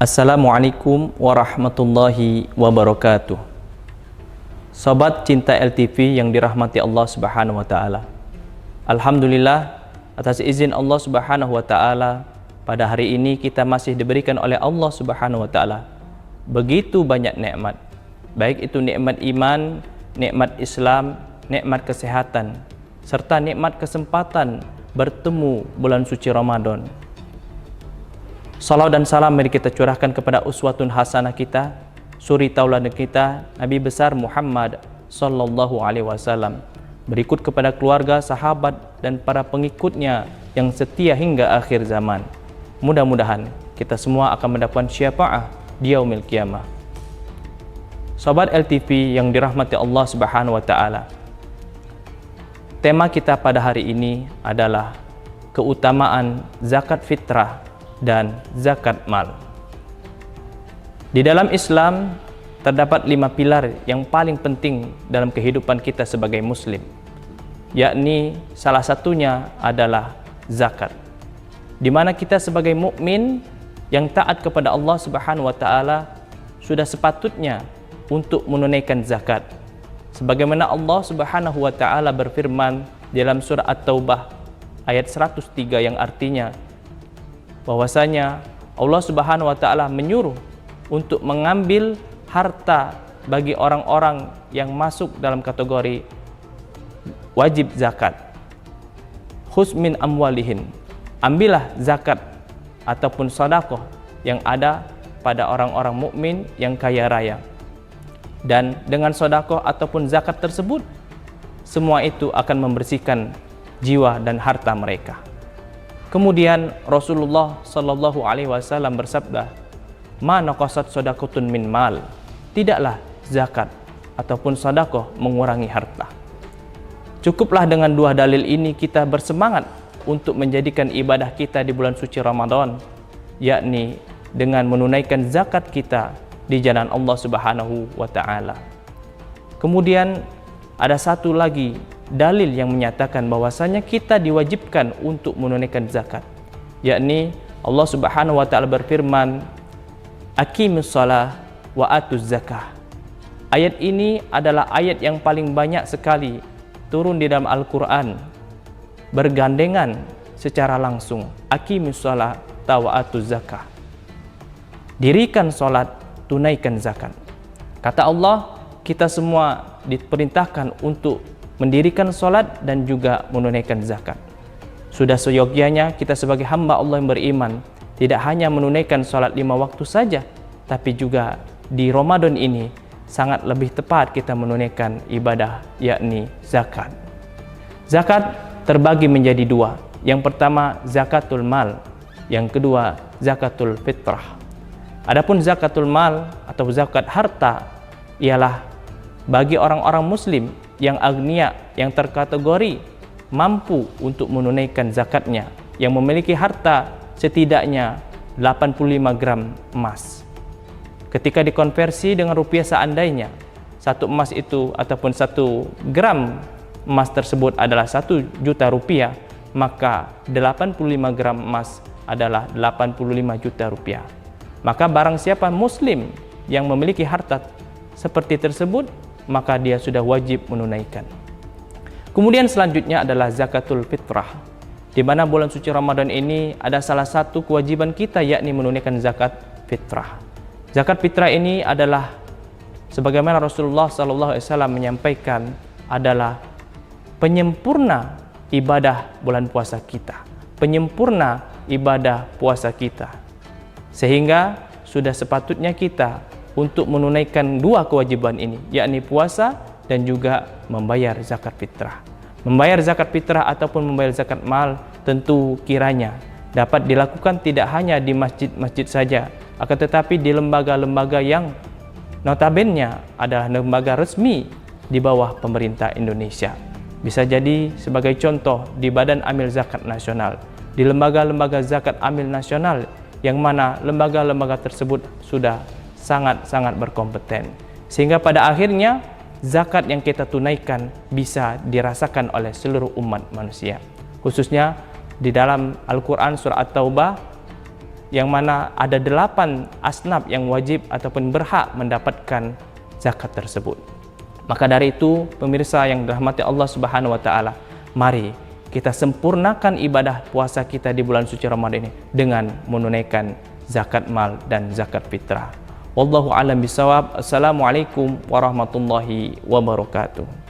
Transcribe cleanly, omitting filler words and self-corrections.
Assalamualaikum warahmatullahi wabarakatuh. Sobat cinta LTV yang dirahmati Allah Subhanahu wa taala. Alhamdulillah, atas izin Allah Subhanahu wa taala, pada hari ini kita masih diberikan oleh Allah Subhanahu wa taala begitu banyak nikmat. Baik itu nikmat iman, nikmat Islam, nikmat kesehatan, serta nikmat kesempatan bertemu bulan suci Ramadan. Salam dan salam mari kita curahkan kepada uswatun hasanah kita, suri tauladan kita, Nabi besar Muhammad sallallahu alaihi wasallam. Berikut kepada keluarga, sahabat dan para pengikutnya yang setia hingga akhir zaman. Mudah-mudahan kita semua akan mendapatkan syafaat di yaumil qiyamah. Sobat LTV yang dirahmati Allah Subhanahu wa taala. Tema kita pada hari ini adalah keutamaan zakat fitrah dan zakat mal. Di dalam Islam terdapat 5 pilar yang paling penting dalam kehidupan kita sebagai muslim, yakni salah satunya adalah zakat, di mana kita sebagai mukmin yang taat kepada Allah Subhanahu wa taala sudah sepatutnya untuk menunaikan zakat, sebagaimana Allah Subhanahu wa taala berfirman dalam surah At-Taubah ayat 103 yang artinya bahwasanya Allah Subhanahu wa taala menyuruh untuk mengambil harta bagi orang-orang yang masuk dalam kategori wajib zakat. Khudz min amwalihin, ambillah zakat ataupun sedekah yang ada pada orang-orang mukmin yang kaya raya. Dan dengan sedekah ataupun zakat tersebut, semua itu akan membersihkan jiwa dan harta mereka. Kemudian Rasulullah sallallahu alaihi wasallam bersabda, "Ma naqasat shadaqatun min mal." Tidaklah zakat ataupun sedekah mengurangi harta. Cukuplah dengan 2 dalil ini kita bersemangat untuk menjadikan ibadah kita di bulan suci Ramadan, yakni dengan menunaikan zakat kita di jalan Allah Subhanahu wa taala. Kemudian ada satu lagi dalil yang menyatakan bahwasanya kita diwajibkan untuk menunaikan zakat, yakni Allah Subhanahu wa taala berfirman, "Aqimus shalah wa atuz zakah." Ayat ini adalah ayat yang paling banyak sekali turun di dalam Al-Qur'an, bergandengan secara langsung, aqimus shalah wa atuz zakah. Dirikan salat, tunaikan zakat. Kata Allah, kita semua diperintahkan untuk mendirikan salat dan juga menunaikan zakat. Sudah seyogyanya kita sebagai hamba Allah yang beriman tidak hanya menunaikan salat 5 waktu saja, tapi juga di Ramadan ini sangat lebih tepat kita menunaikan ibadah, yakni zakat. Zakat terbagi menjadi 2. Yang pertama zakatul mal, yang kedua zakatul fitrah. Adapun zakatul mal atau zakat harta ialah bagi orang-orang muslim yang agnia, yang terkategori mampu untuk menunaikan zakatnya, yang memiliki harta setidaknya 85 gram emas. Ketika dikonversi dengan rupiah, seandainya 1 emas itu ataupun 1 gram emas tersebut adalah 1 juta rupiah, maka 85 gram emas adalah 85 juta rupiah. Maka barang siapa muslim yang memiliki harta seperti tersebut, maka dia sudah wajib menunaikan. Kemudian selanjutnya adalah zakatul fitrah, di mana bulan suci Ramadan ini ada salah satu kewajiban kita, yakni menunaikan zakat fitrah. Zakat fitrah ini adalah sebagaimana Rasulullah SAW menyampaikan, adalah penyempurna ibadah bulan puasa kita, penyempurna ibadah puasa kita, sehingga sudah sepatutnya kita untuk menunaikan 2 kewajiban ini, yakni puasa dan juga membayar zakat fitrah. Membayar zakat fitrah ataupun membayar zakat mal tentu kiranya dapat dilakukan tidak hanya di masjid-masjid saja, akan tetapi di lembaga-lembaga yang notabene adalah lembaga resmi di bawah pemerintah Indonesia. Bisa jadi sebagai contoh di Badan Amil Zakat Nasional, di lembaga-lembaga zakat amil nasional, yang mana lembaga-lembaga tersebut sudah sangat-sangat berkompeten, sehingga pada akhirnya zakat yang kita tunaikan bisa dirasakan oleh seluruh umat manusia. Khususnya di dalam Al-Quran surah At-Taubah yang mana ada 8 asnaf yang wajib ataupun berhak mendapatkan zakat tersebut. Maka dari itu, pemirsa yang dirahmati Allah Subhanahu wa taala, mari kita sempurnakan ibadah puasa kita di bulan suci Ramadan ini dengan menunaikan zakat mal dan zakat fitrah. Wallahu a'lam bishawab. Assalamualaikum warahmatullahi wabarakatuh.